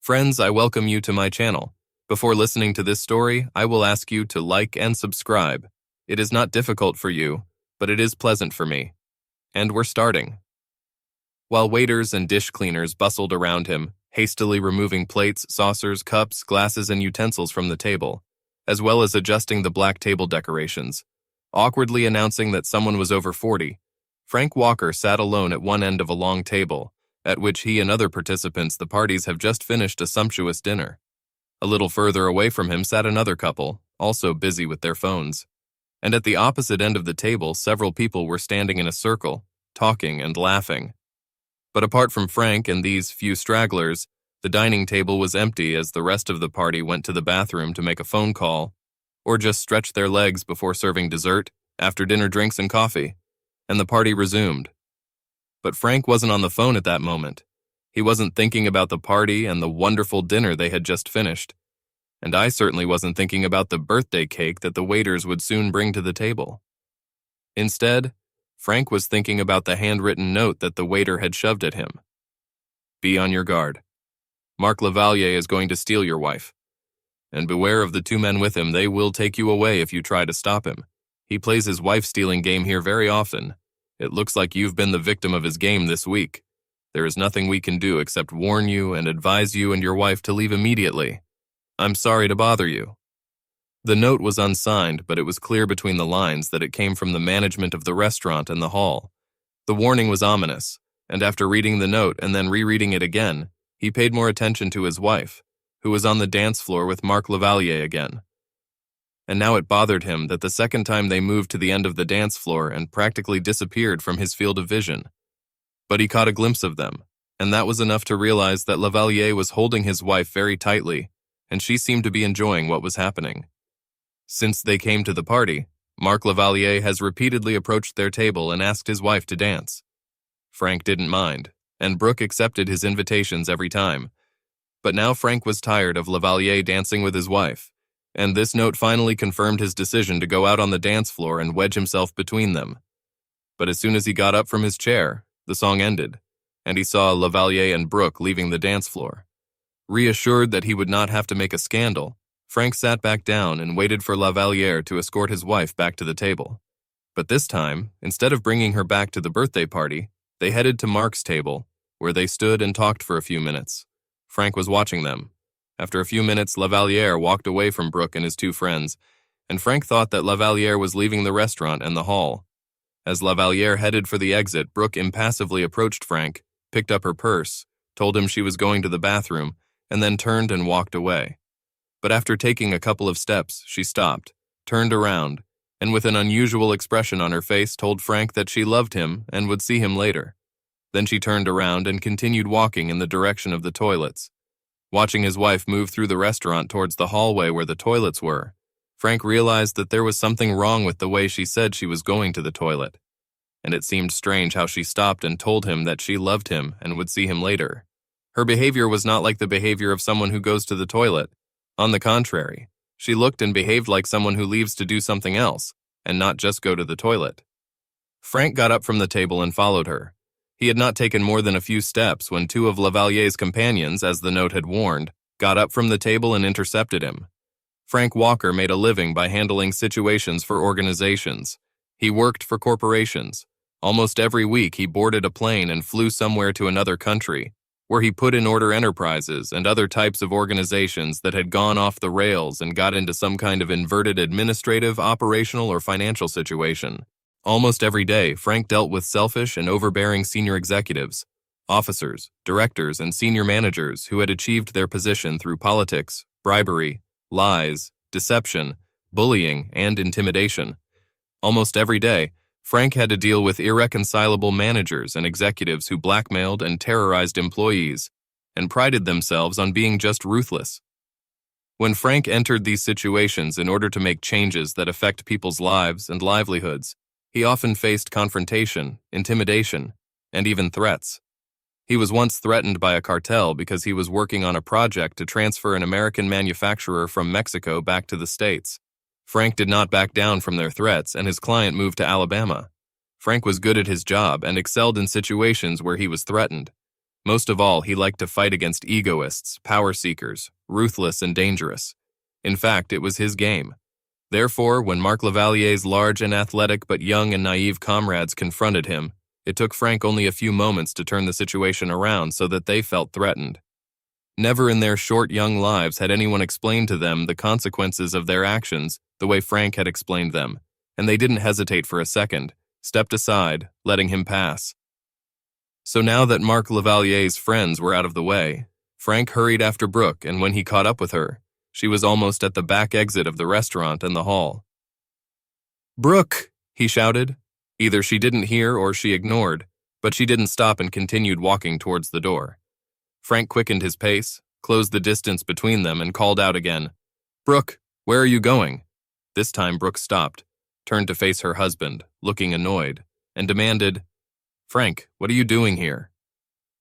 Friends, I welcome you to my channel. Before listening to this story, I will ask you to like and subscribe. It is not difficult for you, but it is pleasant for me. And we're starting. While waiters and dish cleaners bustled around him, hastily removing plates, saucers, cups, glasses, and utensils from the table, as well as adjusting the black table decorations, awkwardly announcing that someone was over 40, Frank Walker sat alone at one end of a long table, at which he and other participants the parties have just finished a sumptuous dinner. A little further away from him sat another couple, also busy with their phones. And at the opposite end of the table, several people were standing in a circle, talking and laughing. But apart from Frank and these few stragglers, the dining table was empty as the rest of the party went to the bathroom to make a phone call, or just stretch their legs before serving dessert, after-dinner drinks and coffee, and the party resumed. But Frank wasn't on the phone at that moment. He wasn't thinking about the party and the wonderful dinner they had just finished. And I certainly wasn't thinking about the birthday cake that the waiters would soon bring to the table. Instead, Frank was thinking about the handwritten note that the waiter had shoved at him. Be on your guard. Marc Lavalier is going to steal your wife. And beware of the two men with him, they will take you away if you try to stop him. He plays his wife-stealing game here very often. It looks like you've been the victim of his game this week. There is nothing we can do except warn you and advise you and your wife to leave immediately. I'm sorry to bother you. The note was unsigned, but it was clear between the lines that it came from the management of the restaurant and the hall. The warning was ominous, and after reading the note and then rereading it again, he paid more attention to his wife, who was on the dance floor with Marc Lavalier again. And now it bothered him that the second time they moved to the end of the dance floor and practically disappeared from his field of vision. But he caught a glimpse of them, and that was enough to realize that Lavalier was holding his wife very tightly, and she seemed to be enjoying what was happening. Since they came to the party, Marc Lavalier has repeatedly approached their table and asked his wife to dance. Frank didn't mind, and Brooke accepted his invitations every time. But now Frank was tired of Lavalier dancing with his wife, and this note finally confirmed his decision to go out on the dance floor and wedge himself between them. But as soon as he got up from his chair, the song ended, and he saw Lavalier and Brooke leaving the dance floor. Reassured that he would not have to make a scandal, Frank sat back down and waited for Lavalier to escort his wife back to the table. But this time, instead of bringing her back to the birthday party, they headed to Mark's table, where they stood and talked for a few minutes. Frank was watching them. After a few minutes, Lavalier walked away from Brooke and his two friends, and Frank thought that Lavalier was leaving the restaurant and the hall. As Lavalier headed for the exit, Brooke impassively approached Frank, picked up her purse, told him she was going to the bathroom, and then turned and walked away. But after taking a couple of steps, she stopped, turned around, and with an unusual expression on her face told Frank that she loved him and would see him later. Then she turned around and continued walking in the direction of the toilets. Watching his wife move through the restaurant towards the hallway where the toilets were, Frank realized that there was something wrong with the way she said she was going to the toilet. And it seemed strange how she stopped and told him that she loved him and would see him later. Her behavior was not like the behavior of someone who goes to the toilet. On the contrary, she looked and behaved like someone who leaves to do something else, and not just go to the toilet. Frank got up from the table and followed her. He had not taken more than a few steps when two of Lavalier's companions, as the note had warned, got up from the table and intercepted him. Frank Walker made a living by handling situations for organizations. He worked for corporations. Almost every week he boarded a plane and flew somewhere to another country, where he put in order enterprises and other types of organizations that had gone off the rails and got into some kind of inverted administrative, operational, or financial situation. Almost every day, Frank dealt with selfish and overbearing senior executives, officers, directors, and senior managers who had achieved their position through politics, bribery, lies, deception, bullying, and intimidation. Almost every day, Frank had to deal with irreconcilable managers and executives who blackmailed and terrorized employees and prided themselves on being just ruthless. When Frank entered these situations in order to make changes that affect people's lives and livelihoods, he often faced confrontation, intimidation, and even threats. He was once threatened by a cartel because he was working on a project to transfer an American manufacturer from Mexico back to the States. Frank did not back down from their threats, and his client moved to Alabama. Frank was good at his job and excelled in situations where he was threatened. Most of all, he liked to fight against egoists, power seekers, ruthless and dangerous. In fact, it was his game. Therefore, when Marc Lavalier's large and athletic but young and naive comrades confronted him, it took Frank only a few moments to turn the situation around so that they felt threatened. Never in their short young lives had anyone explained to them the consequences of their actions the way Frank had explained them, and they didn't hesitate for a second, stepped aside, letting him pass. So now that Marc Lavalier's friends were out of the way, Frank hurried after Brooke, and when he caught up with her, she was almost at the back exit of the restaurant and the hall. "Brooke!" he shouted. Either she didn't hear or she ignored, but she didn't stop and continued walking towards the door. Frank quickened his pace, closed the distance between them, and called out again, "Brooke, where are you going?" This time Brooke stopped, turned to face her husband, looking annoyed, and demanded, "Frank, what are you doing here?"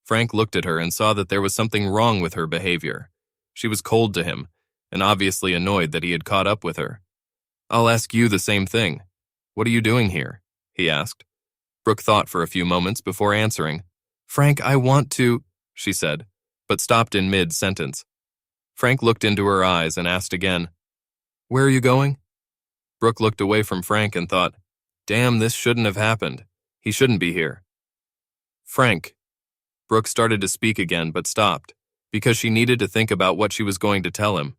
Frank looked at her and saw that there was something wrong with her behavior. She was cold to him, and obviously annoyed that he had caught up with her. "I'll ask you the same thing. What are you doing here?" he asked. Brooke thought for a few moments before answering. "Frank, I want to," she said, but stopped in mid-sentence. Frank looked into her eyes and asked again, "Where are you going?" Brooke looked away from Frank and thought, "Damn, this shouldn't have happened. He shouldn't be here." "Frank." Brooke started to speak again but stopped, because she needed to think about what she was going to tell him.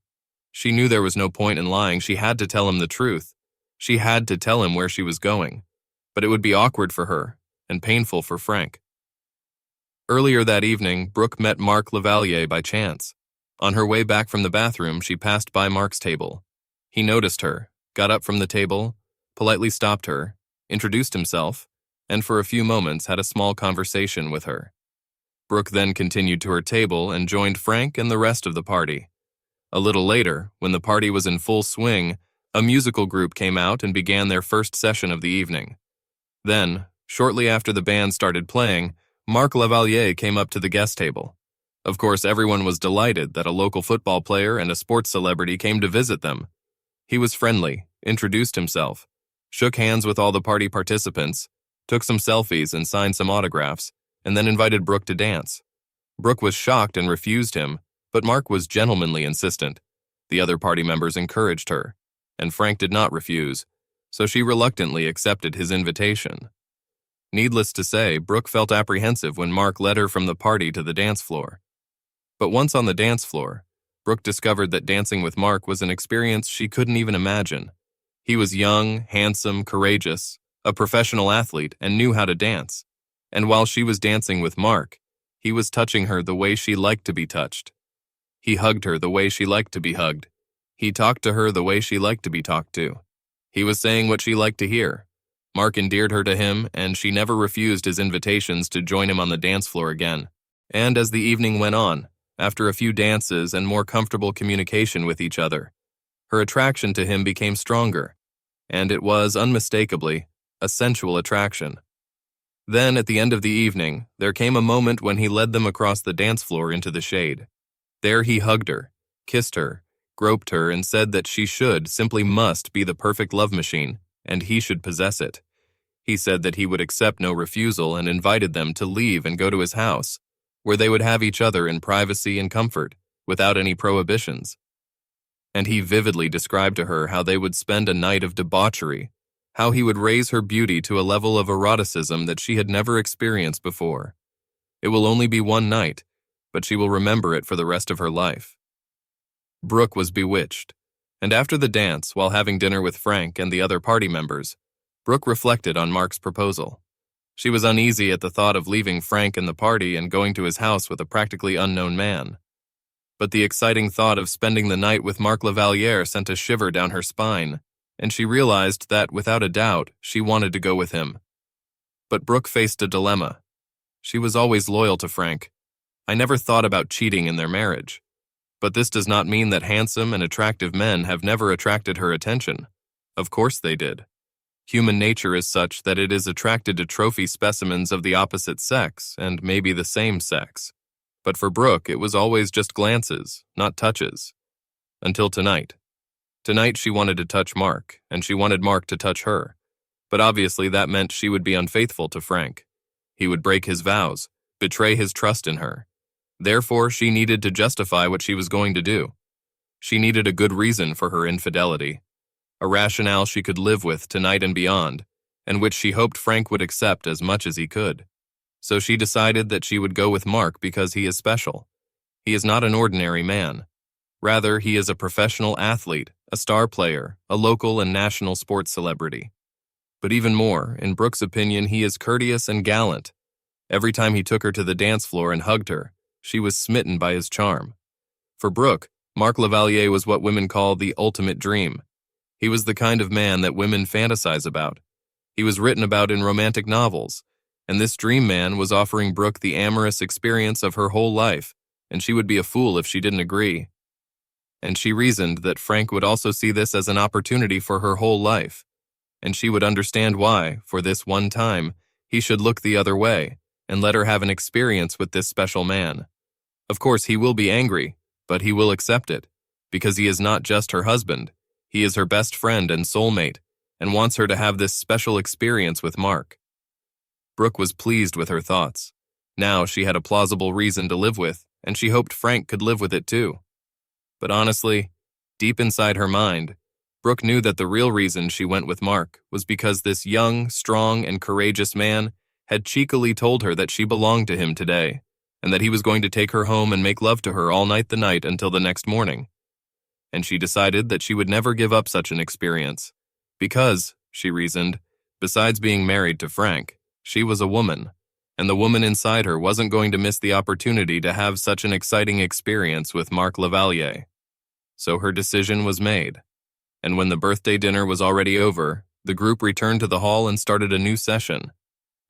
She knew there was no point in lying. She had to tell him the truth. She had to tell him where she was going. But it would be awkward for her, and painful for Frank. Earlier that evening, Brooke met Marc Lavalier by chance. On her way back from the bathroom, she passed by Marc's table. He noticed her, got up from the table, politely stopped her, introduced himself, and for a few moments had a small conversation with her. Brooke then continued to her table and joined Frank and the rest of the party. A little later, when the party was in full swing, a musical group came out and began their first session of the evening. Then, shortly after the band started playing, Marc Lavalier came up to the guest table. Of course, everyone was delighted that a local football player and a sports celebrity came to visit them. He was friendly, introduced himself, shook hands with all the party participants, took some selfies and signed some autographs, and then invited Brooke to dance. Brooke was shocked and refused him, but Marc was gentlemanly insistent. The other party members encouraged her, and Frank did not refuse, so she reluctantly accepted his invitation. Needless to say, Brooke felt apprehensive when Marc led her from the party to the dance floor. But once on the dance floor, Brooke discovered that dancing with Marc was an experience she couldn't even imagine. He was young, handsome, courageous, a professional athlete, and knew how to dance. And while she was dancing with Marc, he was touching her the way she liked to be touched. He hugged her the way she liked to be hugged. He talked to her the way she liked to be talked to. He was saying what she liked to hear. Marc endeared her to him, and she never refused his invitations to join him on the dance floor again. And as the evening went on, after a few dances and more comfortable communication with each other, her attraction to him became stronger, and it was, unmistakably, a sensual attraction. Then, at the end of the evening, there came a moment when he led them across the dance floor into the shade. There he hugged her, kissed her, groped her, and said that she should, simply must, be the perfect love machine, and he should possess it. He said that he would accept no refusal and invited them to leave and go to his house, where they would have each other in privacy and comfort, without any prohibitions. And he vividly described to her how they would spend a night of debauchery, how he would raise her beauty to a level of eroticism that she had never experienced before. It will only be one night, but she will remember it for the rest of her life. Brooke was bewitched, and after the dance, while having dinner with Frank and the other party members, Brooke reflected on Marc's proposal. She was uneasy at the thought of leaving Frank and the party and going to his house with a practically unknown man. But the exciting thought of spending the night with Marc Lavalier sent a shiver down her spine, and she realized that, without a doubt, she wanted to go with him. But Brooke faced a dilemma. She was always loyal to Frank. I never thought about cheating in their marriage. But this does not mean that handsome and attractive men have never attracted her attention. Of course they did. Human nature is such that it is attracted to trophy specimens of the opposite sex, and maybe the same sex. But for Brooke, it was always just glances, not touches. Until tonight. Tonight she wanted to touch Marc, and she wanted Marc to touch her. But obviously that meant she would be unfaithful to Frank. He would break his vows, betray his trust in her. Therefore, she needed to justify what she was going to do. She needed a good reason for her infidelity, a rationale she could live with tonight and beyond, and which she hoped Frank would accept as much as he could. So she decided that she would go with Mark because he is special. He is not an ordinary man. Rather, he is a professional athlete, a star player, a local and national sports celebrity. But even more, in Brooke's opinion, he is courteous and gallant. Every time he took her to the dance floor and hugged her, she was smitten by his charm. For Brooke, Mark Lavalier was what women call the ultimate dream. He was the kind of man that women fantasize about. He was written about in romantic novels, and this dream man was offering Brooke the amorous experience of her whole life, and she would be a fool if she didn't agree. And she reasoned that Frank would also see this as an opportunity for her whole life, and she would understand why, for this one time, he should look the other way and let her have an experience with this special man. Of course, he will be angry, but he will accept it, because he is not just her husband. He is her best friend and soulmate, and wants her to have this special experience with Mark. Brooke was pleased with her thoughts. Now she had a plausible reason to live with, and she hoped Frank could live with it too. But honestly, deep inside her mind, Brooke knew that the real reason she went with Mark was because this young, strong, and courageous man had cheekily told her that she belonged to him today, and that he was going to take her home and make love to her all night the night until the next morning. And she decided that she would never give up such an experience, because, she reasoned, besides being married to Frank, she was a woman, and the woman inside her wasn't going to miss the opportunity to have such an exciting experience with Mark Lavalier. So her decision was made, and when the birthday dinner was already over, the group returned to the hall and started a new session.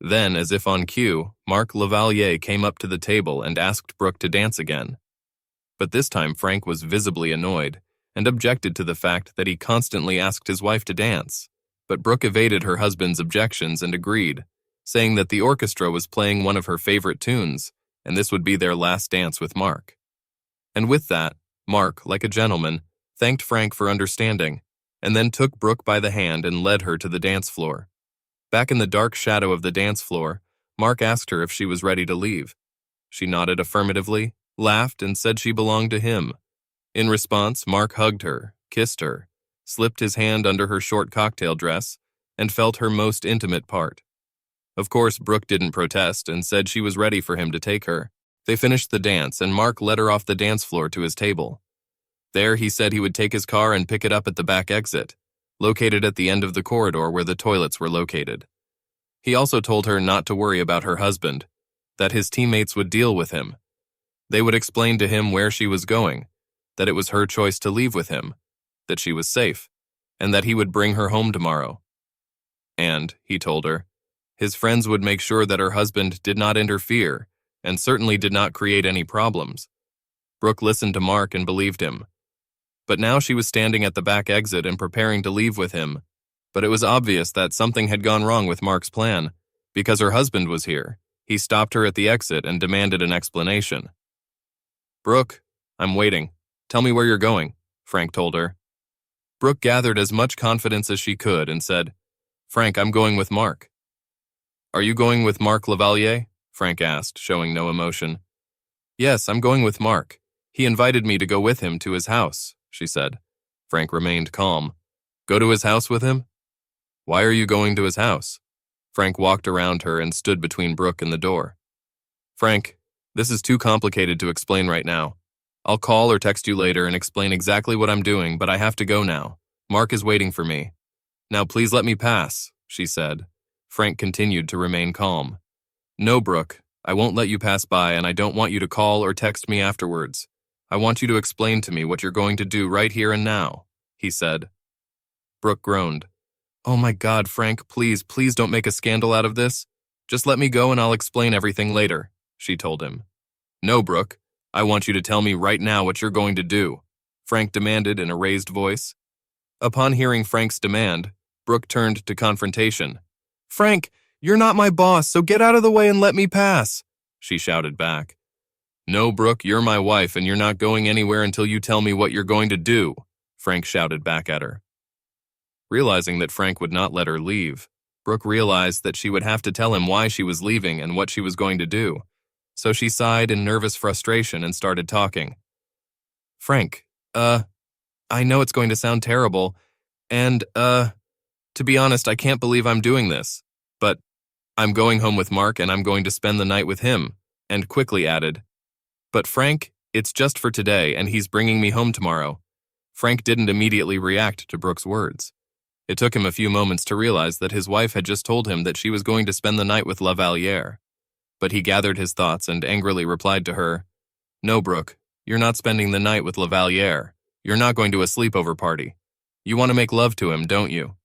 Then, as if on cue, Mark Lavalier came up to the table and asked Brooke to dance again. But this time Frank was visibly annoyed and objected to the fact that he constantly asked his wife to dance. But Brooke evaded her husband's objections and agreed, saying that the orchestra was playing one of her favorite tunes, and this would be their last dance with Mark. And with that, Mark, like a gentleman, thanked Frank for understanding, and then took Brooke by the hand and led her to the dance floor. Back in the dark shadow of the dance floor, Mark asked her if she was ready to leave. She nodded affirmatively, laughed, and said she belonged to him. In response, Mark hugged her, kissed her, slipped his hand under her short cocktail dress, and felt her most intimate part. Of course, Brooke didn't protest and said she was ready for him to take her. They finished the dance, and Mark led her off the dance floor to his table. There, he said he would take his car and pick it up at the back exit, located at the end of the corridor where the toilets were located. He also told her not to worry about her husband, that his teammates would deal with him. They would explain to him where she was going, that it was her choice to leave with him, that she was safe, and that he would bring her home tomorrow. And, he told her, his friends would make sure that her husband did not interfere and certainly did not create any problems. Brooke listened to Mark and believed him. But now she was standing at the back exit and preparing to leave with him, but it was obvious that something had gone wrong with Mark's plan, because her husband was here. He stopped her at the exit and demanded an explanation. "Brooke, I'm waiting. Tell me where you're going," Frank told her. Brooke gathered as much confidence as she could and said, "Frank, I'm going with Mark." "Are you going with Mark Lavalier?" Frank asked, showing no emotion. "Yes, I'm going with Mark. He invited me to go with him to his house," she said. Frank remained calm. "Go to his house with him? Why are you going to his house?" Frank walked around her and stood between Brooke and the door. "Frank, this is too complicated to explain right now. I'll call or text you later and explain exactly what I'm doing, but I have to go now. Mark is waiting for me. Now please let me pass," she said. Frank continued to remain calm. "No, Brooke, I won't let you pass by, and I don't want you to call or text me afterwards. I want you to explain to me what you're going to do right here and now," he said. Brooke groaned. "Oh my God, Frank, please don't make a scandal out of this. Just let me go and I'll explain everything later," she told him. "No, Brooke, I want you to tell me right now what you're going to do," Frank demanded in a raised voice. Upon hearing Frank's demand, Brooke turned to confrontation. "Frank, you're not my boss, so get out of the way and let me pass," she shouted back. "No, Brooke, you're my wife and you're not going anywhere until you tell me what you're going to do," Frank shouted back at her. Realizing that Frank would not let her leave, Brooke realized that she would have to tell him why she was leaving and what she was going to do. So she sighed in nervous frustration and started talking. Frank, I know it's going to sound terrible, and, to be honest, I can't believe I'm doing this, but I'm going home with Mark and I'm going to spend the night with him, and quickly added, but Frank, it's just for today and he's bringing me home tomorrow. Frank didn't immediately react to Brooke's words. It took him a few moments to realize that his wife had just told him that she was going to spend the night with La Valliere. But he gathered his thoughts and angrily replied to her, No, Brooke, you're not spending the night with La Valliere. You're not going to a sleepover party. You want to make love to him, don't you?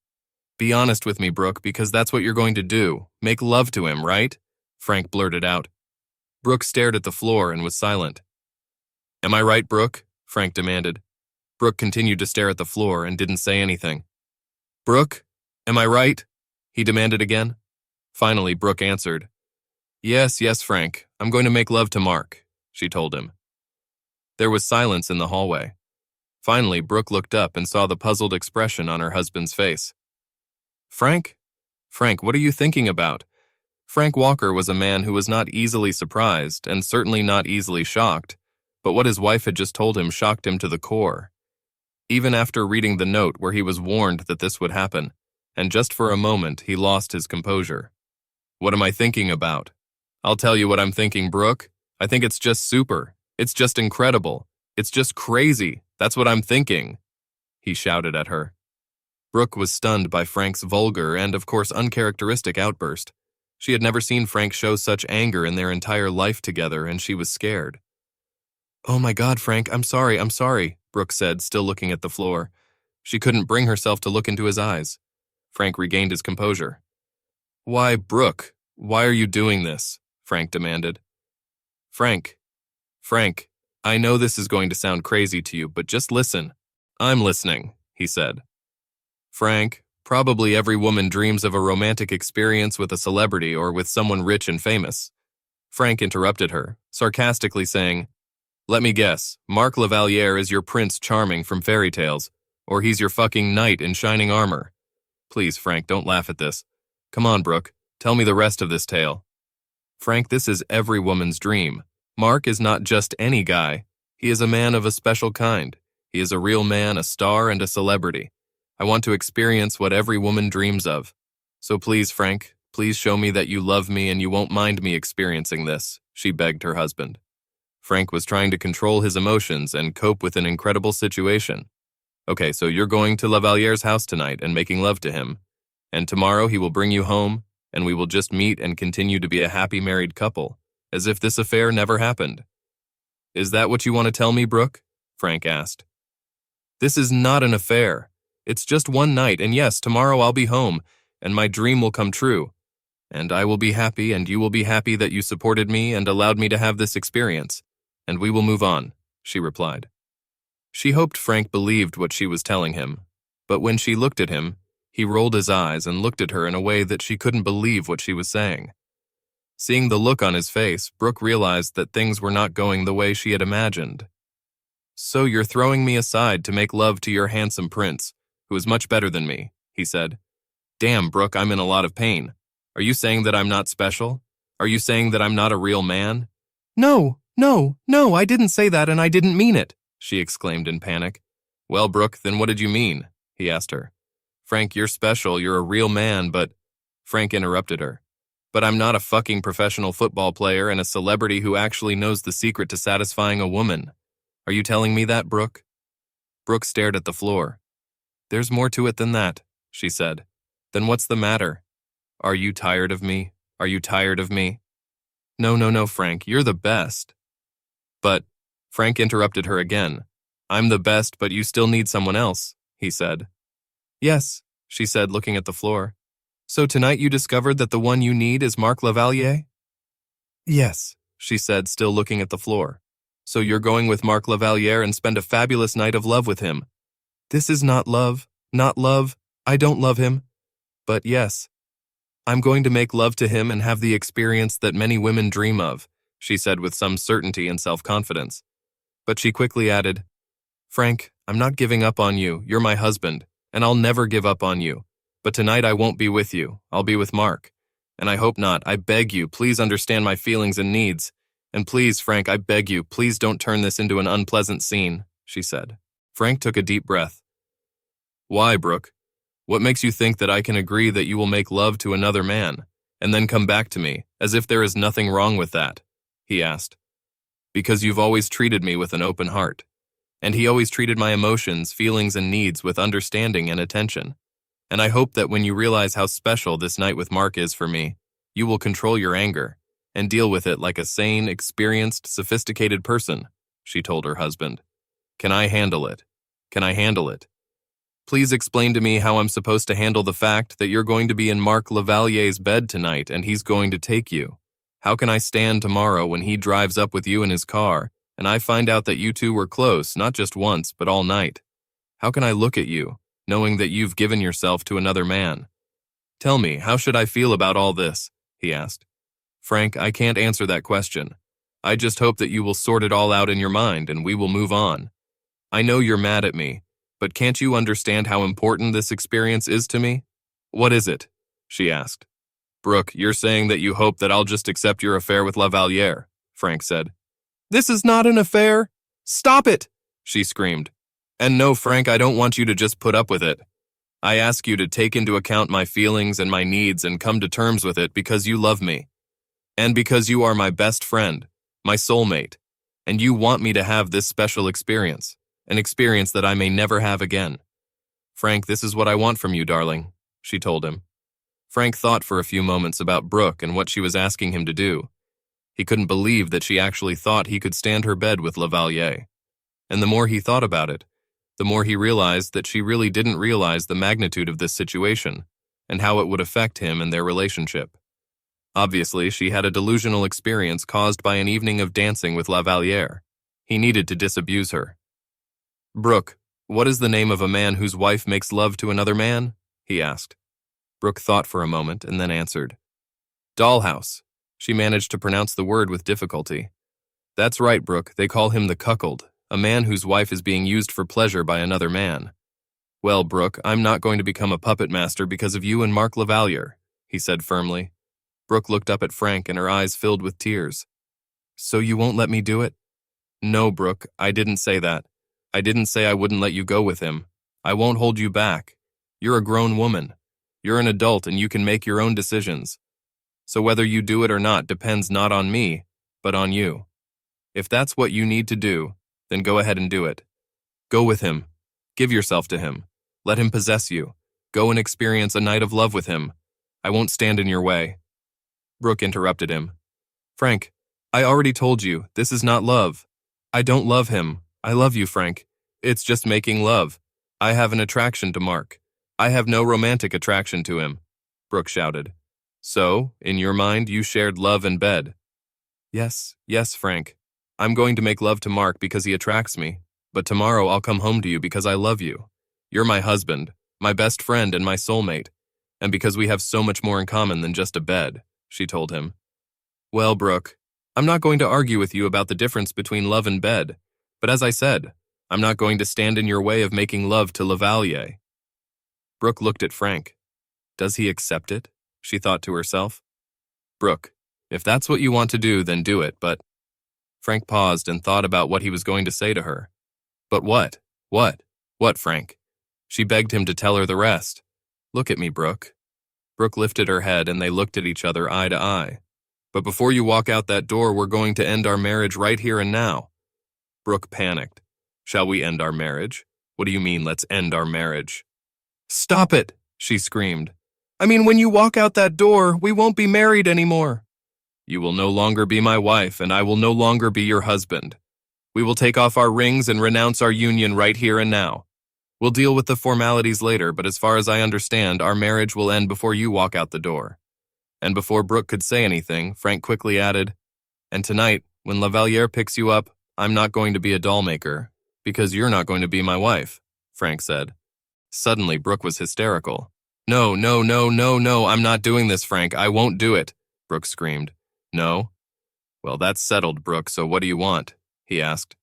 Be honest with me, Brooke, because that's what you're going to do. Make love to him, right? Frank blurted out. Brooke stared at the floor and was silent. Am I right, Brooke? Frank demanded. Brooke continued to stare at the floor and didn't say anything. Brooke, am I right? He demanded again. Finally, Brooke answered. Yes, Frank, I'm going to make love to Mark, she told him. There was silence in the hallway. Finally, Brooke looked up and saw the puzzled expression on her husband's face. Frank, what are you thinking about? Frank Walker was a man who was not easily surprised and certainly not easily shocked, but what his wife had just told him shocked him to the core. Even after reading the note where he was warned that this would happen, and just for a moment he lost his composure. What am I thinking about? I'll tell you what I'm thinking, Brooke. I think it's just super. It's just incredible. It's just crazy. That's what I'm thinking, he shouted at her. Brooke was stunned by Frank's vulgar and, of course, uncharacteristic outburst. She had never seen Frank show such anger in their entire life together, and she was scared. Oh my God, Frank, I'm sorry, Brooke said, still looking at the floor. She couldn't bring herself to look into his eyes. Frank regained his composure. Why, Brooke, why are you doing this? Frank demanded. Frank, I know this is going to sound crazy to you, but just listen. I'm listening, he said. Frank, probably every woman dreams of a romantic experience with a celebrity or with someone rich and famous. Frank interrupted her, sarcastically saying, Let me guess, Mark La Valliere is your Prince Charming from fairy tales, or he's your fucking knight in shining armor. Please, Frank, don't laugh at this. Come on, Brooke, tell me the rest of this tale. Frank, this is every woman's dream. Mark is not just any guy. He is a man of a special kind. He is a real man, a star, and a celebrity. I want to experience what every woman dreams of. So please, Frank, please show me that you love me and you won't mind me experiencing this, she begged her husband. Frank was trying to control his emotions and cope with an incredible situation. Okay, so you're going to La Valliere's house tonight and making love to him. And tomorrow he will bring you home, and we will just meet and continue to be a happy married couple, as if this affair never happened. Is that what you want to tell me, Brooke? Frank asked. This is not an affair. It's just one night, and yes, tomorrow I'll be home, and my dream will come true. And I will be happy, and you will be happy that you supported me and allowed me to have this experience. And we will move on, she replied. She hoped Frank believed what she was telling him, but when she looked at him, he rolled his eyes and looked at her in a way that she couldn't believe what she was saying. Seeing the look on his face, Brooke realized that things were not going the way she had imagined. So you're throwing me aside to make love to your handsome prince, who is much better than me, he said. Damn, Brooke, I'm in a lot of pain. Are you saying that I'm not special? Are you saying that I'm not a real man? No, I didn't say that and I didn't mean it, she exclaimed in panic. Well, Brooke, then what did you mean? He asked her. Frank, you're special, you're a real man, but… Frank interrupted her. But I'm not a fucking professional football player and a celebrity who actually knows the secret to satisfying a woman. Are you telling me that, Brooke? Brooke stared at the floor. There's more to it than that, she said. Then what's the matter? Are you tired of me? Are you tired of me? No, Frank, you're the best. But, Frank interrupted her again. I'm the best, but you still need someone else, he said. Yes, she said, looking at the floor. So tonight you discovered that the one you need is Mark La Valliere? Yes, she said, still looking at the floor. So you're going with Mark La Valliere and spend a fabulous night of love with him. This is not love. I don't love him. But yes, I'm going to make love to him and have the experience that many women dream of, she said with some certainty and self-confidence. But she quickly added, Frank, I'm not giving up on you. You're my husband, and I'll never give up on you. But tonight I won't be with you. I'll be with Mark. And I hope not. I beg you, please understand my feelings and needs. And please, Frank, I beg you, please don't turn this into an unpleasant scene, she said. Frank took a deep breath. Why, Brooke? What makes you think that I can agree that you will make love to another man, and then come back to me, as if there is nothing wrong with that? He asked. Because you've always treated me with an open heart. And he always treated my emotions, feelings, and needs with understanding and attention. And I hope that when you realize how special this night with Mark is for me, you will control your anger and deal with it like a sane, experienced, sophisticated person, she told her husband. Can I handle it? Can I handle it? Please explain to me how I'm supposed to handle the fact that you're going to be in Mark Lavalier's bed tonight and he's going to take you. How can I stand tomorrow when he drives up with you in his car and I find out that you two were close, not just once, but all night? How can I look at you, knowing that you've given yourself to another man? Tell me, how should I feel about all this? He asked. Frank, I can't answer that question. I just hope that you will sort it all out in your mind and we will move on. I know you're mad at me, but can't you understand how important this experience is to me? What is it? She asked. Brooke, you're saying that you hope that I'll just accept your affair with Lavalier, Frank said. This is not an affair. Stop it, she screamed. And no, Frank, I don't want you to just put up with it. I ask you to take into account my feelings and my needs and come to terms with it because you love me. And because you are my best friend, my soulmate, and you want me to have this special experience, an experience that I may never have again. Frank, this is what I want from you, darling, she told him. Frank thought for a few moments about Brooke and what she was asking him to do. He couldn't believe that she actually thought he could stand her bed with Lavalier. And the more he thought about it, the more he realized that she really didn't realize the magnitude of this situation and how it would affect him and their relationship. Obviously, she had a delusional experience caused by an evening of dancing with Lavalier. He needed to disabuse her. Brooke, what is the name of a man whose wife makes love to another man? He asked. Brooke thought for a moment and then answered. Dollhouse. She managed to pronounce the word with difficulty. That's right, Brooke, they call him the cuckold, a man whose wife is being used for pleasure by another man. Well, Brooke, I'm not going to become a puppet master because of you and Mark Lavalier, he said firmly. Brooke looked up at Frank and her eyes filled with tears. So you won't let me do it? No, Brooke, I didn't say that. I didn't say I wouldn't let you go with him. I won't hold you back. You're a grown woman. You're an adult and you can make your own decisions. So whether you do it or not depends not on me, but on you. If that's what you need to do, then go ahead and do it. Go with him. Give yourself to him. Let him possess you. Go and experience a night of love with him. I won't stand in your way. Brooke interrupted him. Frank, I already told you, this is not love. I don't love him. I love you, Frank. It's just making love. I have an attraction to Mark. I have no romantic attraction to him, Brooke shouted. So, in your mind, you shared love and bed. Yes, Frank. I'm going to make love to Mark because he attracts me, but tomorrow I'll come home to you because I love you. You're my husband, my best friend and my soulmate, and because we have so much more in common than just a bed, she told him. Well, Brooke, I'm not going to argue with you about the difference between love and bed, but as I said, I'm not going to stand in your way of making love to Lavalier. Brooke looked at Frank. Does he accept it? She thought to herself. Brooke, if that's what you want to do, then do it, but... Frank paused and thought about what he was going to say to her. But what? What, Frank? She begged him to tell her the rest. Look at me, Brooke. Brooke lifted her head and they looked at each other eye to eye. But before you walk out that door, we're going to end our marriage right here and now. Brooke panicked. Shall we end our marriage? What do you mean, let's end our marriage? Stop it, she screamed. I mean, when you walk out that door, we won't be married anymore. You will no longer be my wife, and I will no longer be your husband. We will take off our rings and renounce our union right here and now. We'll deal with the formalities later, but as far as I understand, our marriage will end before you walk out the door. And before Brooke could say anything, Frank quickly added, and tonight, when Lavalier picks you up, I'm not going to be a doll maker, because you're not going to be my wife, Frank said. Suddenly, Brooke was hysterical. No, I'm not doing this, Frank. I won't do it, Brooke screamed. No? Well, that's settled, Brooke, so what do you want? He asked.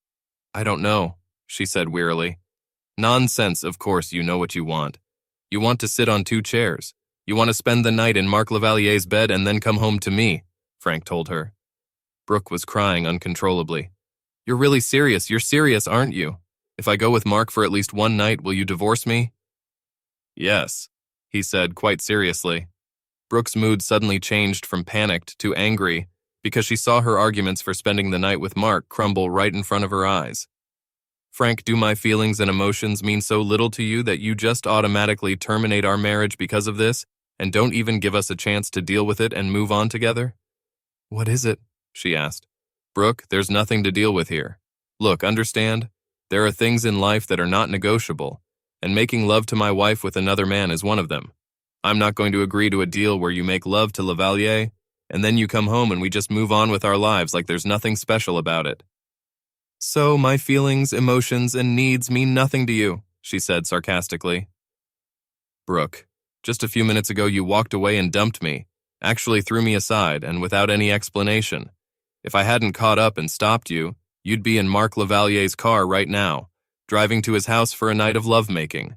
I don't know, she said wearily. Nonsense, of course you know what you want. You want to sit on 2 chairs. You want to spend the night in Mark Lavalier's bed and then come home to me, Frank told her. Brooke was crying uncontrollably. You're really serious. You're serious, aren't you? If I go with Mark for at least one night, will you divorce me? Yes, he said quite seriously. Brooke's mood suddenly changed from panicked to angry because she saw her arguments for spending the night with Mark crumble right in front of her eyes. Frank, do my feelings and emotions mean so little to you that you just automatically terminate our marriage because of this and don't even give us a chance to deal with it and move on together? What is it? She asked. Brooke, there's nothing to deal with here. Look, understand? There are things in life that are not negotiable, and making love to my wife with another man is one of them. I'm not going to agree to a deal where you make love to Lavalier, and then you come home and we just move on with our lives like there's nothing special about it. So my feelings, emotions, and needs mean nothing to you, she said sarcastically. Brooke, just a few minutes ago you walked away and dumped me, actually threw me aside, and without any explanation. If I hadn't caught up and stopped you, you'd be in Mark Lavalier's car right now, driving to his house for a night of lovemaking.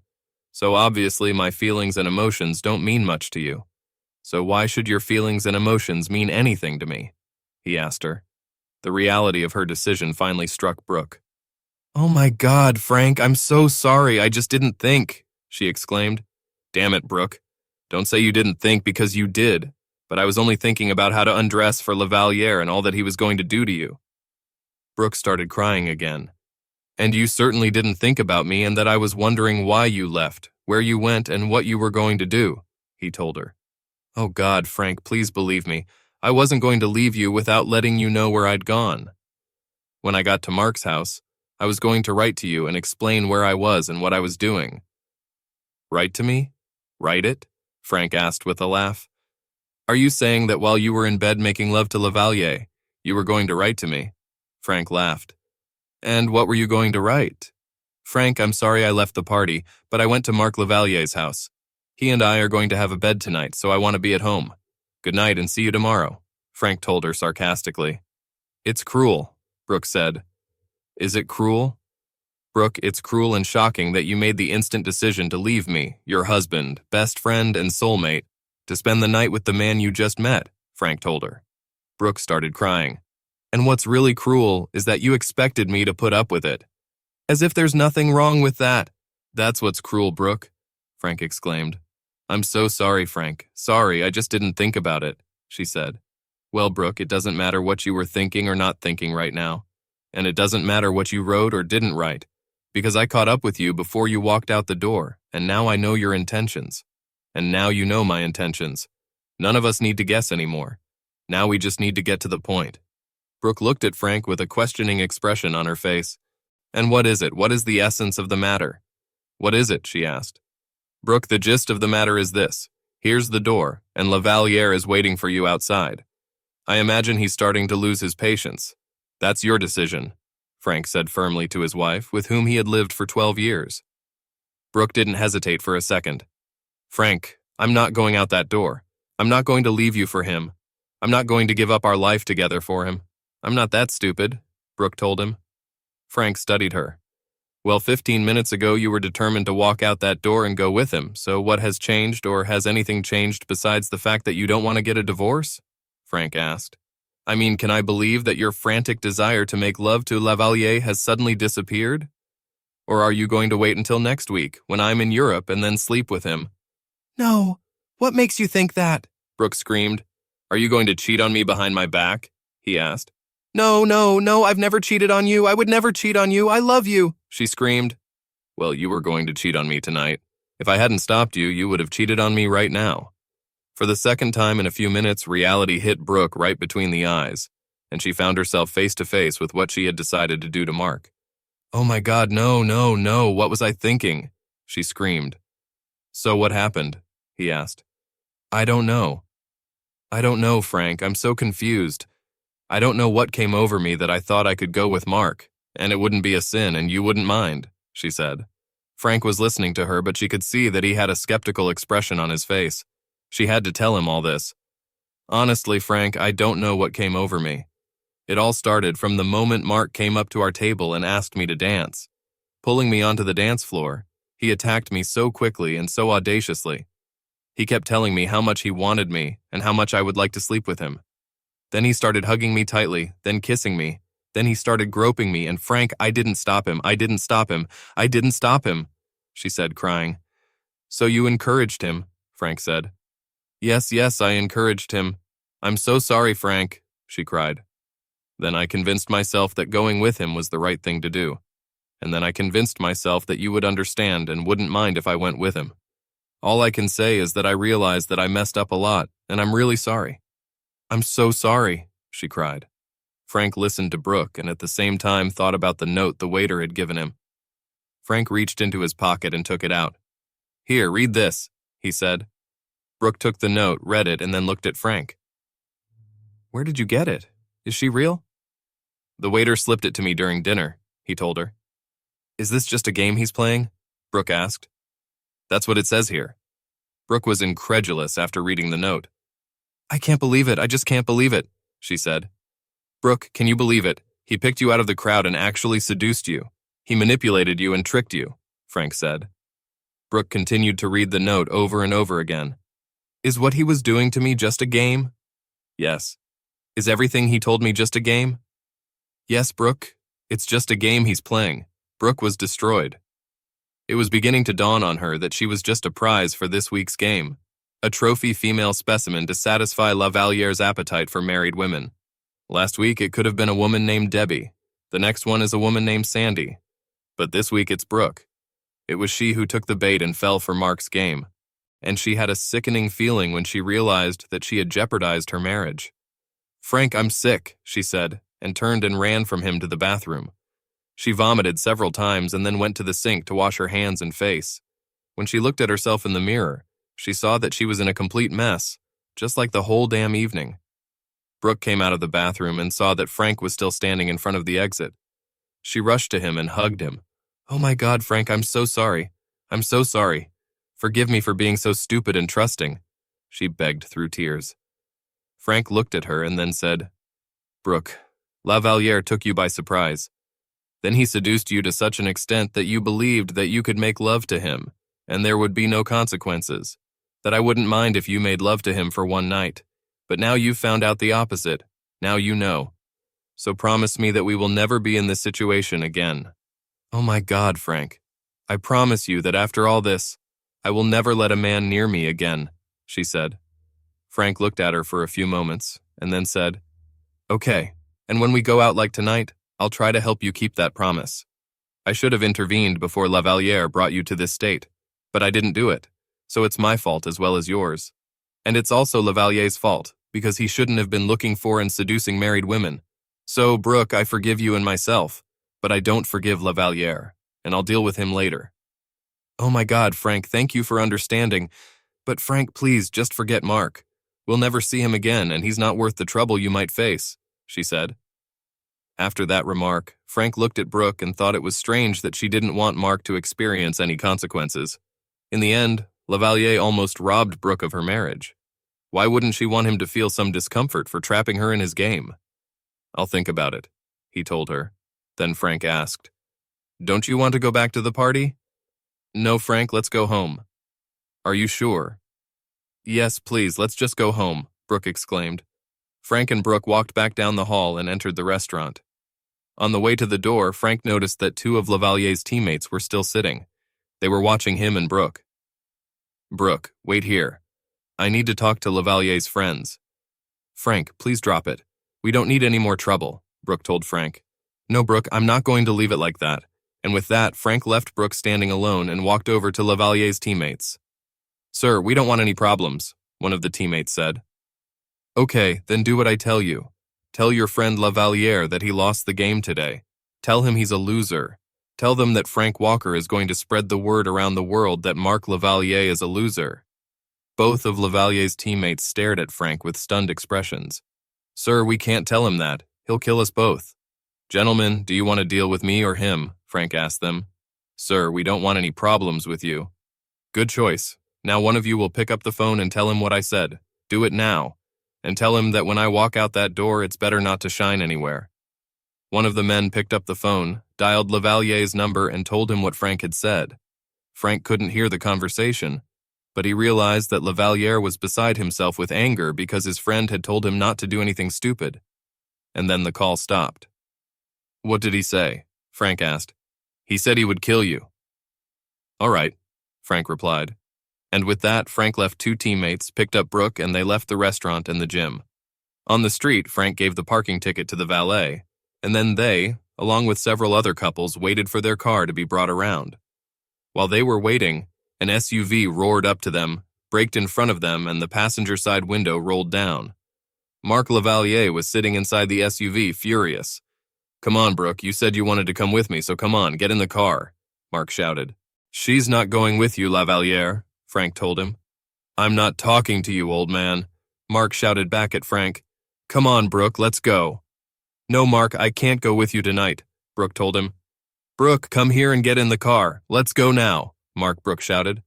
So obviously my feelings and emotions don't mean much to you. So why should your feelings and emotions mean anything to me? He asked her. The reality of her decision finally struck Brooke. Oh my God, Frank, I'm so sorry, I just didn't think, she exclaimed. Damn it, Brooke. Don't say you didn't think because you did, but I was only thinking about how to undress for Lavalier and all that he was going to do to you. Brooke started crying again. And you certainly didn't think about me and that I was wondering why you left, where you went, and what you were going to do, he told her. Oh God, Frank, please believe me. I wasn't going to leave you without letting you know where I'd gone. When I got to Mark's house, I was going to write to you and explain where I was and what I was doing. Write to me? Write it? Frank asked with a laugh. Are you saying that while you were in bed making love to Lavalier, you were going to write to me? Frank laughed. And what were you going to write? Frank, I'm sorry I left the party, but I went to Mark Lavalier's house. He and I are going to have a bed tonight, so I want to be at home. Good night and see you tomorrow, Frank told her sarcastically. It's cruel, Brooke said. Is it cruel? Brooke, it's cruel and shocking that you made the instant decision to leave me, your husband, best friend, and soulmate, to spend the night with the man you just met, Frank told her. Brooke started crying. And what's really cruel is that you expected me to put up with it. As if there's nothing wrong with that. That's what's cruel, Brooke, Frank exclaimed. I'm so sorry, Frank. Sorry, I just didn't think about it, she said. Well, Brooke, it doesn't matter what you were thinking or not thinking right now. And it doesn't matter what you wrote or didn't write, because I caught up with you before you walked out the door, and now I know your intentions. And now you know my intentions. None of us need to guess anymore. Now we just need to get to the point. Brooke looked at Frank with a questioning expression on her face. And what is it? What is the essence of the matter? What is it? She asked. Brooke, the gist of the matter is this. Here's the door, and Lavalier is waiting for you outside. I imagine he's starting to lose his patience. That's your decision, Frank said firmly to his wife, with whom he had lived for 12 years. Brooke didn't hesitate for a second. Frank, I'm not going out that door. I'm not going to leave you for him. I'm not going to give up our life together for him. I'm not that stupid, Brooke told him. Frank studied her. Well, 15 minutes ago you were determined to walk out that door and go with him, so what has changed, or has anything changed besides the fact that you don't want to get a divorce? Frank asked. I mean, can I believe that your frantic desire to make love to Lavalier has suddenly disappeared? Or are you going to wait until next week, when I'm in Europe, and then sleep with him? No, what makes you think that? Brooke screamed. Are you going to cheat on me behind my back? He asked. No, I've never cheated on you. I would never cheat on you. I love you, she screamed. Well, you were going to cheat on me tonight. If I hadn't stopped you, you would have cheated on me right now. For the second time in a few minutes, reality hit Brooke right between the eyes, and she found herself face to face with what she had decided to do to Mark. Oh my God, no, what was I thinking? She screamed. So what happened? He asked. I don't know. I don't know, Frank. I'm so confused. I don't know what came over me that I thought I could go with Mark, and it wouldn't be a sin and you wouldn't mind, she said. Frank was listening to her, but she could see that he had a skeptical expression on his face. She had to tell him all this. Honestly, Frank, I don't know what came over me. It all started from the moment Mark came up to our table and asked me to dance. Pulling me onto the dance floor, he attacked me so quickly and so audaciously. He kept telling me how much he wanted me and how much I would like to sleep with him. Then he started hugging me tightly, then kissing me. Then he started groping me, and Frank, I didn't stop him. I didn't stop him. I didn't stop him, she said, crying. So you encouraged him, Frank said. Yes, yes, I encouraged him. I'm so sorry, Frank, she cried. Then I convinced myself that going with him was the right thing to do. And then I convinced myself that you would understand and wouldn't mind if I went with him. All I can say is that I realized that I messed up a lot, and I'm really sorry. I'm so sorry, she cried. Frank listened to Brooke and at the same time thought about the note the waiter had given him. Frank reached into his pocket and took it out. Here, read this, he said. Brooke took the note, read it, and then looked at Frank. Where did you get it? Is she real? The waiter slipped it to me during dinner, he told her. Is this just a game he's playing? Brooke asked. That's what it says here. Brooke was incredulous after reading the note. I can't believe it, I just can't believe it, she said. Brooke, can you believe it? He picked you out of the crowd and actually seduced you. He manipulated you and tricked you, Frank said. Brooke continued to read the note over and over again. Is what he was doing to me just a game? Yes. Is everything he told me just a game? Yes, Brooke. It's just a game he's playing. Brooke was destroyed. It was beginning to dawn on her that she was just a prize for this week's game, a trophy female specimen to satisfy Lavaliere's appetite for married women. Last week it could have been a woman named Debbie. The next one is a woman named Sandy. But this week it's Brooke. It was she who took the bait and fell for Mark's game. And she had a sickening feeling when she realized that she had jeopardized her marriage. Frank, I'm sick, she said, and turned and ran from him to the bathroom. She vomited several times and then went to the sink to wash her hands and face. When she looked at herself in the mirror, she saw that she was in a complete mess, just like the whole damn evening. Brooke came out of the bathroom and saw that Frank was still standing in front of the exit. She rushed to him and hugged him. Oh my God, Frank, I'm so sorry. I'm so sorry. Forgive me for being so stupid and trusting, she begged through tears. Frank looked at her and then said, Brooke, Lavaliere took you by surprise. Then he seduced you to such an extent that you believed that you could make love to him, and there would be no consequences, that I wouldn't mind if you made love to him for one night. But now you've found out the opposite. Now you know. So promise me that we will never be in this situation again. Oh my God, Frank. I promise you that after all this, I will never let a man near me again, she said. Frank looked at her for a few moments and then said, Okay, and when we go out like tonight, I'll try to help you keep that promise. I should have intervened before Lavaliere brought you to this state, but I didn't do it, so it's my fault as well as yours. And it's also Lavaliere's fault, because he shouldn't have been looking for and seducing married women. So, Brooke, I forgive you and myself, but I don't forgive Lavaliere, and I'll deal with him later. Oh my God, Frank, thank you for understanding. But Frank, please, just forget Mark. We'll never see him again, and he's not worth the trouble you might face, she said. After that remark, Frank looked at Brooke and thought it was strange that she didn't want Mark to experience any consequences. In the end, Lavaliere almost robbed Brooke of her marriage. Why wouldn't she want him to feel some discomfort for trapping her in his game? I'll think about it, he told her. Then Frank asked, Don't you want to go back to the party? No, Frank, let's go home. Are you sure? Yes, please, let's just go home, Brooke exclaimed. Frank and Brooke walked back down the hall and entered the restaurant. On the way to the door, Frank noticed that two of Lavaliere's teammates were still sitting. They were watching him and Brooke. Brooke, wait here. I need to talk to Lavaliere's friends. Frank, please drop it. We don't need any more trouble, Brooke told Frank. No, Brooke, I'm not going to leave it like that. And with that, Frank left Brooke standing alone and walked over to Lavaliere's teammates. Sir, we don't want any problems, one of the teammates said. Okay, then do what I tell you. Tell your friend Lavaliere that he lost the game today. Tell him he's a loser. Tell them that Frank Walker is going to spread the word around the world that Mark Lavaliere is a loser. Both of Lavaliere's teammates stared at Frank with stunned expressions. Sir, we can't tell him that. He'll kill us both. Gentlemen, do you want to deal with me or him? Frank asked them. Sir, we don't want any problems with you. Good choice. Now one of you will pick up the phone and tell him what I said. Do it now. And tell him that when I walk out that door, it's better not to shine anywhere. One of the men picked up the phone, dialed Lavaliere's number, and told him what Frank had said. Frank couldn't hear the conversation. but he realized that Lavaliere was beside himself with anger because his friend had told him not to do anything stupid. And then the call stopped. "What did he say?" Frank asked. "He said he would kill you." "All right," Frank replied. And with that, Frank left 2 teammates, picked up Brooke, and they left the restaurant and the gym. On the street, Frank gave the parking ticket to the valet, and then they, along with several other couples, waited for their car to be brought around. While they were waiting, an SUV roared up to them, braked in front of them, and the passenger side window rolled down. Mark Lavaliere was sitting inside the SUV, furious. "Come on, Brooke, you said you wanted to come with me, so come on, get in the car," Mark shouted. "She's not going with you, Lavaliere," Frank told him. "I'm not talking to you, old man," Mark shouted back at Frank. "Come on, Brooke, let's go." "No, Mark, I can't go with you tonight," Brooke told him. "Brooke, come here and get in the car. Let's go now," Brooke shouted.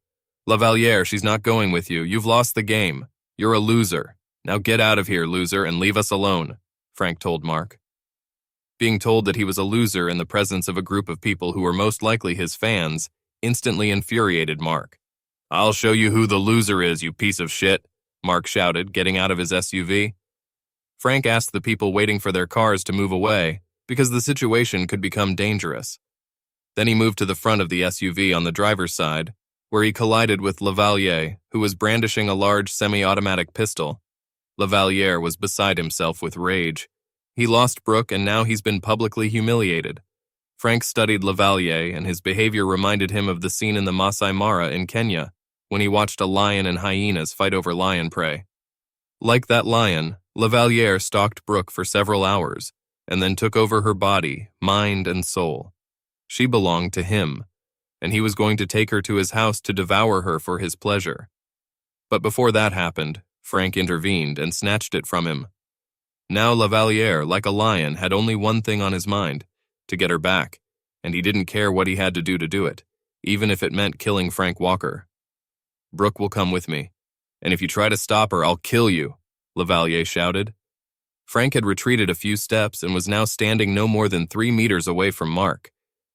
"Lavaliere, she's not going with you. You've lost the game. You're a loser. Now get out of here, loser, and leave us alone," Frank told Mark. Being told that he was a loser in the presence of a group of people who were most likely his fans instantly infuriated Mark. "I'll show you who the loser is, you piece of shit," Mark shouted, getting out of his SUV. Frank asked the people waiting for their cars to move away because the situation could become dangerous. Then he moved to the front of the SUV on the driver's side, where he collided with Lavaliere, who was brandishing a large semi-automatic pistol. Lavaliere was beside himself with rage. He lost Brooke, and now he's been publicly humiliated. Frank studied Lavaliere, and his behavior reminded him of the scene in the Masai Mara in Kenya, when he watched a lion and hyenas fight over lion prey. Like that lion, Lavaliere stalked Brooke for several hours, and then took over her body, mind, and soul. She belonged to him, and he was going to take her to his house to devour her for his pleasure. But before that happened, Frank intervened and snatched it from him. Now Lavaliere, like a lion, had only one thing on his mind, to get her back, and he didn't care what he had to do it, even if it meant killing Frank Walker. "Brooke will come with me, and if you try to stop her, I'll kill you," Lavaliere shouted. Frank had retreated a few steps and was now standing no more than 3 meters away from Mark.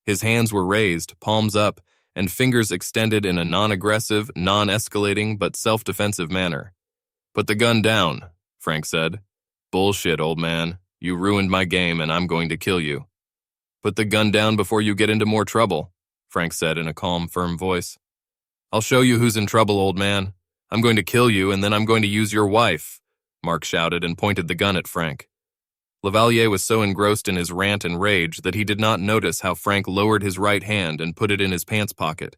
His hands were raised, palms up, and fingers extended in a non-aggressive, non-escalating, but self-defensive manner. "Put the gun down," Frank said. "Bullshit, old man. You ruined my game and I'm going to kill you." "Put the gun down before you get into more trouble," Frank said in a calm, firm voice. "I'll show you who's in trouble, old man. I'm going to kill you and then I'm going to use your wife," Mark shouted and pointed the gun at Frank. Lavaliere was so engrossed in his rant and rage that he did not notice how Frank lowered his right hand and put it in his pants pocket.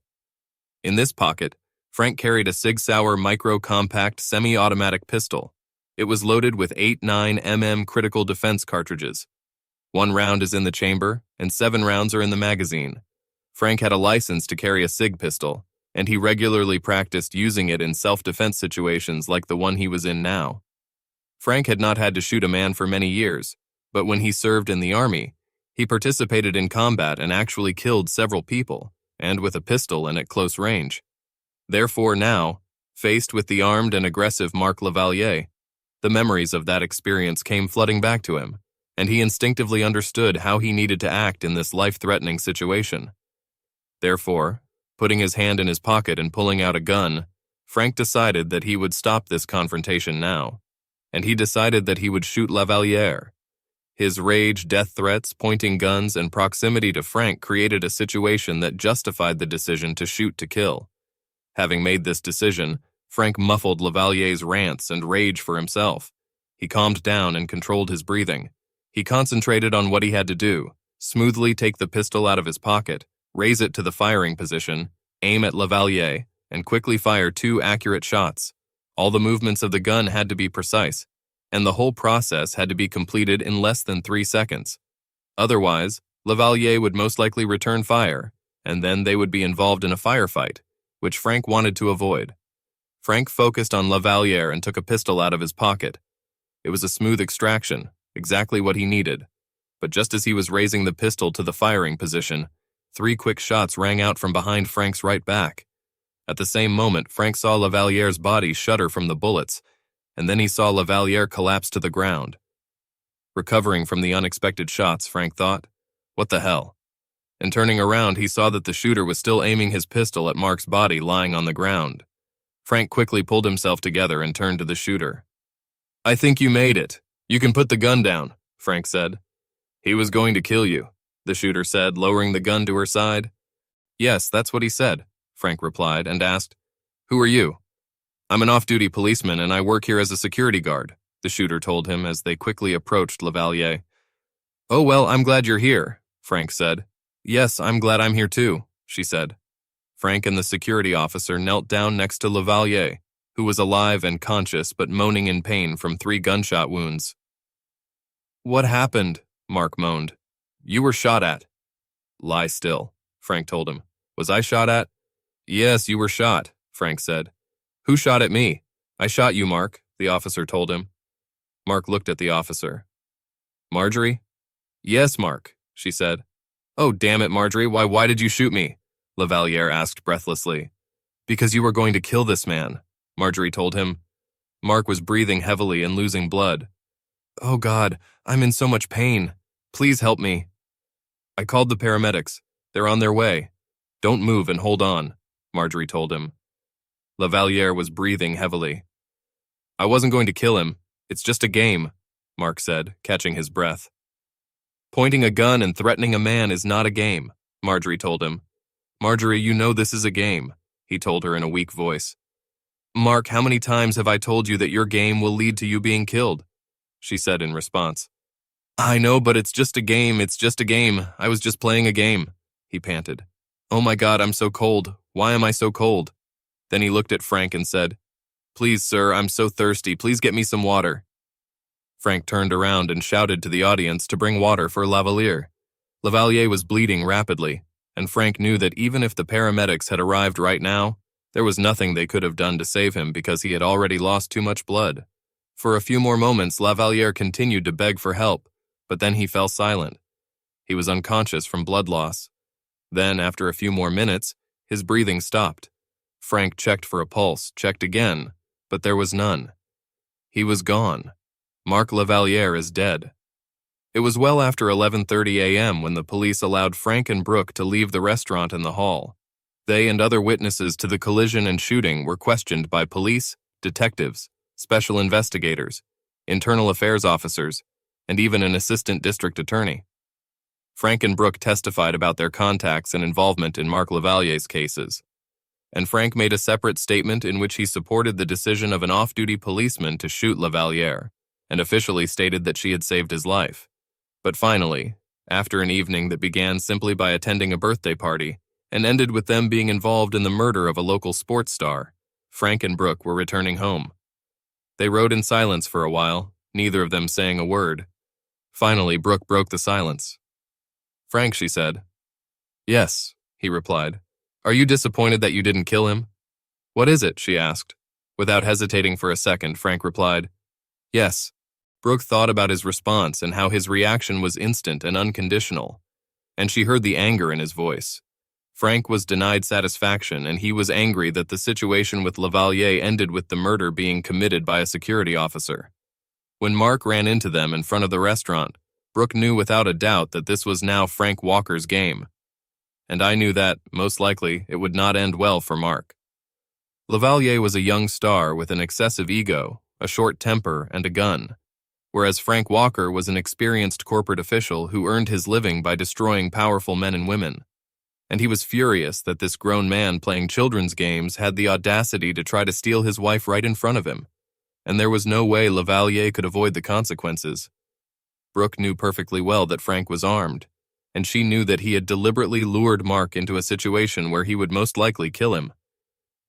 In this pocket, Frank carried a Sig Sauer micro-compact semi-automatic pistol. It was loaded with 8.9mm critical defense cartridges. 1 round is in the chamber, and 7 rounds are in the magazine. Frank had a license to carry a SIG pistol, and he regularly practiced using it in self-defense situations like the one he was in now. Frank had not had to shoot a man for many years, but when he served in the army, he participated in combat and actually killed several people, and with a pistol and at close range. Therefore now, faced with the armed and aggressive Mark Lavaliere, the memories of that experience came flooding back to him, and he instinctively understood how he needed to act in this life-threatening situation. Therefore, putting his hand in his pocket and pulling out a gun, Frank decided that he would stop this confrontation now, and he decided that he would shoot Lavaliere. His rage, death threats, pointing guns, and proximity to Frank created a situation that justified the decision to shoot to kill. Having made this decision, Frank muffled Lavaliere's rants and rage for himself. He calmed down and controlled his breathing. He concentrated on what he had to do, smoothly take the pistol out of his pocket, raise it to the firing position, aim at Lavaliere, and quickly fire 2 accurate shots. All the movements of the gun had to be precise, and the whole process had to be completed in less than 3 seconds. Otherwise, Lavaliere would most likely return fire, and then they would be involved in a firefight, which Frank wanted to avoid. Frank focused on Lavaliere and took a pistol out of his pocket. It was a smooth extraction, exactly what he needed. But just as he was raising the pistol to the firing position, 3 quick shots rang out from behind Frank's right back. At the same moment, Frank saw Lavaliere's body shudder from the bullets, and then he saw Lavaliere collapse to the ground. Recovering from the unexpected shots, Frank thought, "What the hell?" And turning around, he saw that the shooter was still aiming his pistol at Mark's body lying on the ground. Frank quickly pulled himself together and turned to the shooter. "I think you made it. You can put the gun down," Frank said. "He was going to kill you," the shooter said, lowering the gun to her side. "Yes, that's what he said," Frank replied and asked, "Who are you?" "I'm an off-duty policeman and I work here as a security guard," the shooter told him as they quickly approached Lavalier. "Oh, well, I'm glad you're here," Frank said. "Yes, I'm glad I'm here too," she said. Frank and the security officer knelt down next to Lavalier, who was alive and conscious but moaning in pain from 3 gunshot wounds. "What happened?" Mark moaned. "You were shot at." "Lie still," Frank told him. "Was I shot at?" "Yes, you were shot," Frank said. "Who shot at me?" "I shot you, Mark," the officer told him. Mark looked at the officer. "Marjorie?" "Yes, Mark," she said. "Oh, damn it, Marjorie, why did you shoot me?" Lavalier asked breathlessly. "Because you were going to kill this man," Marjorie told him. Mark was breathing heavily and losing blood. "Oh God, I'm in so much pain. Please help me." "I called the paramedics. They're on their way. Don't move and hold on," Marjorie told him. Lavalier was breathing heavily. "I wasn't going to kill him. It's just a game," Mark said, catching his breath. "Pointing a gun and threatening a man is not a game," Marjorie told him. "Marjorie, you know this is a game," he told her in a weak voice. "Mark, how many times have I told you that your game will lead to you being killed?" she said in response. "I know, but it's just a game, it's just a game. I was just playing a game," he panted. "Oh my God, I'm so cold. Why am I so cold?" Then he looked at Frank and said, "Please, sir, I'm so thirsty. Please get me some water." Frank turned around and shouted to the audience to bring water for Lavalier. Lavalier was bleeding rapidly, and Frank knew that even if the paramedics had arrived right now, there was nothing they could have done to save him because he had already lost too much blood. For a few more moments, Lavalier continued to beg for help, but then he fell silent. He was unconscious from blood loss. Then, after a few more minutes, his breathing stopped. Frank checked for a pulse, checked again, but there was none. He was gone. Mark Lavalier is dead. It was well after 11:30 a.m. when the police allowed Frank and Brooke to leave the restaurant in the hall. They and other witnesses to the collision and shooting were questioned by police, detectives, special investigators, internal affairs officers, and even an assistant district attorney. Frank and Brooke testified about their contacts and involvement in Mark Lavalier's cases. And Frank made a separate statement in which he supported the decision of an off-duty policeman to shoot Lavalier, and officially stated that she had saved his life. But finally, after an evening that began simply by attending a birthday party and ended with them being involved in the murder of a local sports star, Frank and Brooke were returning home. They rode in silence for a while, neither of them saying a word. Finally, Brooke broke the silence. "Frank," she said. "Yes," he replied. "Are you disappointed that you didn't kill him?" "What is it?" she asked. Without hesitating for a second, Frank replied, "Yes." Brooke thought about his response and how his reaction was instant and unconditional, and she heard the anger in his voice. Frank was denied satisfaction, and he was angry that the situation with Lavalier ended with the murder being committed by a security officer. When Mark ran into them in front of the restaurant, Brooke knew without a doubt that this was now Frank Walker's game. And I knew that, most likely, it would not end well for Mark. Lavalier was a young star with an excessive ego, a short temper, and a gun, whereas Frank Walker was an experienced corporate official who earned his living by destroying powerful men and women. And he was furious that this grown man playing children's games had the audacity to try to steal his wife right in front of him. And there was no way Lavalier could avoid the consequences. Brooke knew perfectly well that Frank was armed, and she knew that he had deliberately lured Mark into a situation where he would most likely kill him.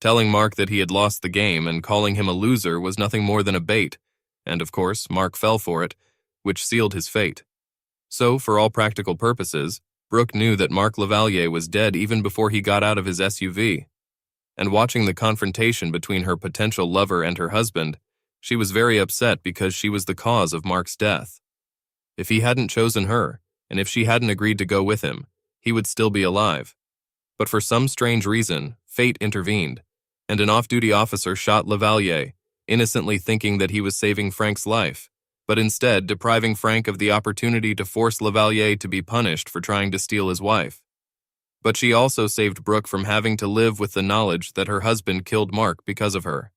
Telling Mark that he had lost the game and calling him a loser was nothing more than a bait, and of course, Mark fell for it, which sealed his fate. So, for all practical purposes, Brooke knew that Mark Lavalier was dead even before he got out of his SUV. And watching the confrontation between her potential lover and her husband, she was very upset because she was the cause of Mark's death. If he hadn't chosen her, and if she hadn't agreed to go with him, he would still be alive. But for some strange reason, fate intervened, and an off-duty officer shot Lavalier, innocently thinking that he was saving Frank's life, but instead depriving Frank of the opportunity to force Lavalier to be punished for trying to steal his wife. But she also saved Brooke from having to live with the knowledge that her husband killed Mark because of her.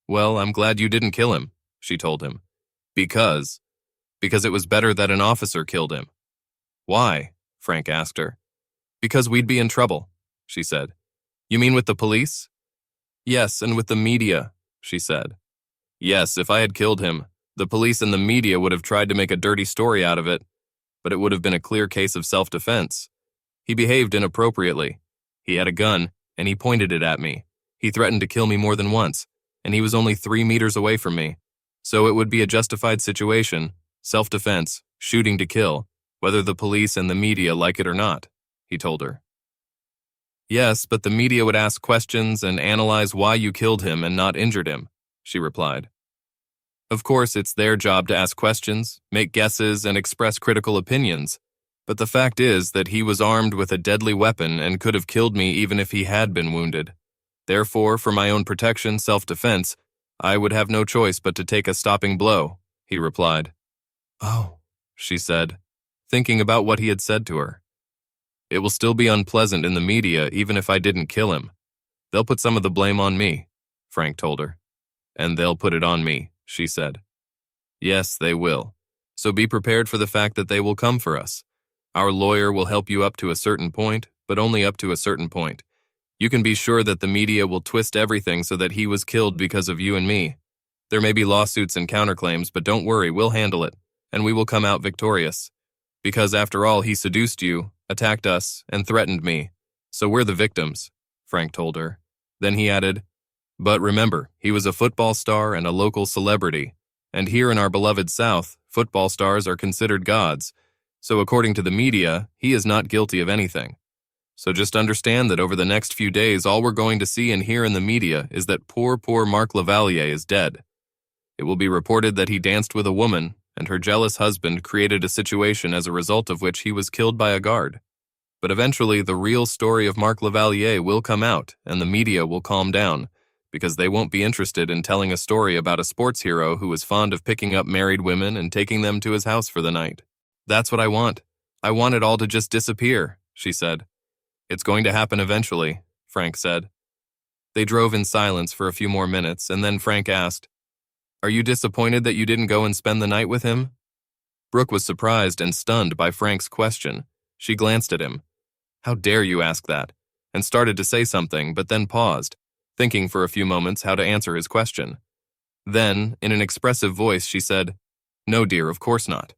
"Well, I'm glad you didn't kill him," she told him. Because it was better that an officer killed him." "Why?" Frank asked her. "Because we'd be in trouble," she said. "You mean with the police?" "Yes, and with the media," she said. "Yes, if I had killed him, the police and the media would have tried to make a dirty story out of it, but it would have been a clear case of self-defense. He behaved inappropriately. He had a gun, and he pointed it at me. He threatened to kill me more than once, and he was only 3 meters away from me. So it would be a justified situation, self-defense, shooting to kill, whether the police and the media like it or not," he told her. "Yes, but the media would ask questions and analyze why you killed him and not injured him," she replied. "Of course, it's their job to ask questions, make guesses, and express critical opinions, but the fact is that he was armed with a deadly weapon and could have killed me even if he had been wounded. Therefore, for my own protection, self-defense, I would have no choice but to take a stopping blow," he replied. "Oh," she said, thinking about what he had said to her. "It will still be unpleasant in the media even if I didn't kill him. They'll put some of the blame on me," Frank told her. "And they'll put it on me," she said. "Yes, they will. So be prepared for the fact that they will come for us. Our lawyer will help you up to a certain point, but only up to a certain point. You can be sure that the media will twist everything so that he was killed because of you and me. There may be lawsuits and counterclaims, but don't worry, we'll handle it, and we will come out victorious. Because after all, he seduced you, attacked us, and threatened me. So we're the victims," Frank told her. Then he added, "But remember, he was a football star and a local celebrity, and here in our beloved South, football stars are considered gods. So according to the media, he is not guilty of anything. So just understand that over the next few days, all we're going to see and hear in the media is that poor Marc Lavalier is dead. It will be reported that he danced with a woman, and her jealous husband created a situation as a result of which he was killed by a guard. But eventually, the real story of Marc Lavalier will come out, and the media will calm down, because they won't be interested in telling a story about a sports hero who was fond of picking up married women and taking them to his house for the night. That's what I want. I want it all to just disappear," she said. "It's going to happen eventually," Frank said. They drove in silence for a few more minutes, and then Frank asked, "Are you disappointed that you didn't go and spend the night with him?" Brooke was surprised and stunned by Frank's question. She glanced at him. "How dare you ask that?" and started to say something, but then paused, thinking for a few moments how to answer his question. Then, in an expressive voice, she said, "No, dear, of course not."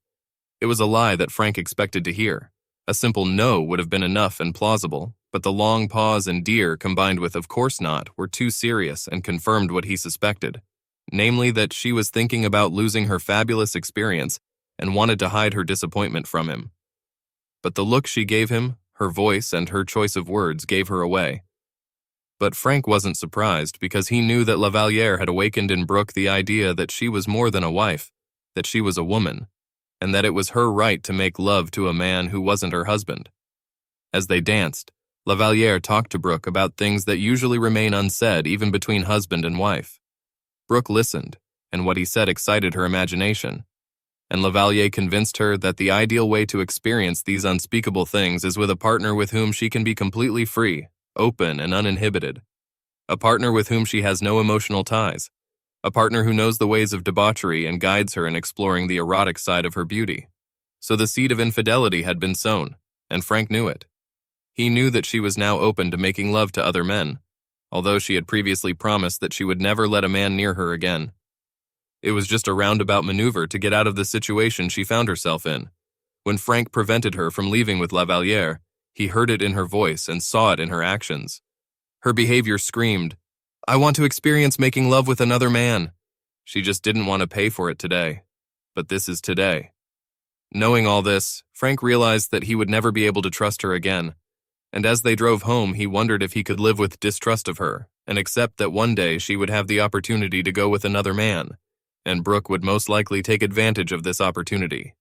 It was a lie that Frank expected to hear. A simple no would have been enough and plausible, but the long pause and dear combined with of course not were too serious and confirmed what he suspected, namely that she was thinking about losing her fabulous experience and wanted to hide her disappointment from him. But the look she gave him, her voice, and her choice of words gave her away. But Frank wasn't surprised because he knew that Lavalier had awakened in Brooke the idea that she was more than a wife, that she was a woman, and that it was her right to make love to a man who wasn't her husband. As they danced, Lavalier talked to Brooke about things that usually remain unsaid even between husband and wife. Brooke listened, and what he said excited her imagination. And Lavalier convinced her that the ideal way to experience these unspeakable things is with a partner with whom she can be completely free, open, and uninhibited. A partner with whom she has no emotional ties. A partner who knows the ways of debauchery and guides her in exploring the erotic side of her beauty. So the seed of infidelity had been sown, and Frank knew it. He knew that she was now open to making love to other men, although she had previously promised that she would never let a man near her again. It was just a roundabout maneuver to get out of the situation she found herself in. When Frank prevented her from leaving with Lavalier, he heard it in her voice and saw it in her actions. Her behavior screamed, "I want to experience making love with another man." She just didn't want to pay for it today. But this is today. Knowing all this, Frank realized that he would never be able to trust her again. And as they drove home, he wondered if he could live with distrust of her and accept that one day she would have the opportunity to go with another man, and Brooke would most likely take advantage of this opportunity.